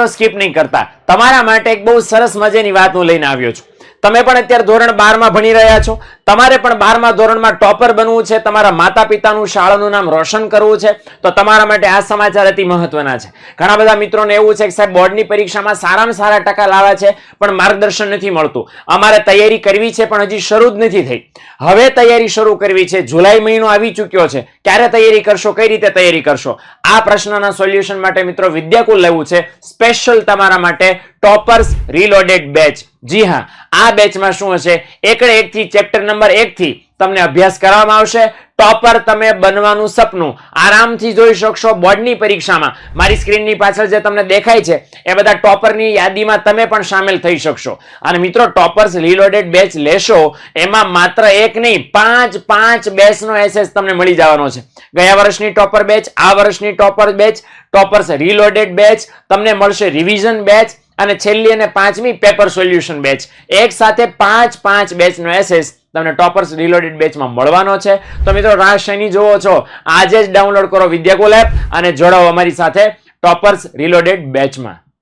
Skip નહીં કરતા. તમારા માટે એક બહુ સરસ મજાની વાત હું લઈને આવ્યો છું. તમે પણ અત્યારે ધોરણ 12 માં ભણી રહ્યા છો. તમારે પણ 12મા ધોરણમાં ટોપર બનવું છે, તમારા માતા પિતાનું શાળાનું નામ રોશન કરવું છે, તો તમારા માટે આ સમાચાર અતિ મહત્વના છે. ઘણા બધા મિત્રોને એવું છે કે સાહેબ બોર્ડની પરીક્ષામાં સારામાં સારા ટકા લાવ્યા છે પણ માર્ગદર્શન નથી મળતું. અમારે તૈયારી કરવી છે પણ હજી શરૂ જ નથી થઈ. હવે તૈયારી શરૂ કરવી છે. જુલાઈ મહિનો આવી ચૂક્યો છે. ક્યારે તૈયારી કરશો, કઈ રીતે તૈયારી કરશો? આ પ્રશ્નના સોલ્યુશન માટે મિત્રો વિદ્યાકુલ લેવું છે સ્પેશિયલ તમારા માટે ટોપર્સ રીલોડેડ બેચ. જી હા, આ બેચમાં શું હશે, એકડે એકથી ચેપ્ટર નંબર 1 થી તમને અભ્યાસ કરવામાં આવશે. ટોપર તમે બનવાનું સપનું આરામથી જોઈ શકશો બોર્ડની પરીક્ષામાં. મારી સ્ક્રીનની પાછળ જે તમને દેખાય છે એ બધા ટોપરની યાદીમાં તમે પણ સામેલ થઈ શકશો. અને મિત્રો ટોપર્સ રીલોડેડ બેચ લેશો એમાં માત્ર એક નહીં 5 બેચનો એસેસ તમને મળી જવાનો છે. ગયા વર્ષની ટોપર બેચ, આ વર્ષની ટોપર બેચ, ટોપર્સ રીલોડેડ બેચ, તમને મળશે રિવિઝન બેચ અને છેલ્લી અને 5મી પેપર સોલ્યુશન બેચ. એક સાથે 5 બેચનો એસેસ તમને ટોપર્સ રીલોડેડ બેચમાં મળવાનો છે. તો મિત્રો રાહ શેની જોવો છો? આજે જ ડાઉનલોડ કરો વિદ્યાકુલ એપ અને જોડાઓ અમારી સાથે ટોપર્સ રીલોડેડ બેચમાં.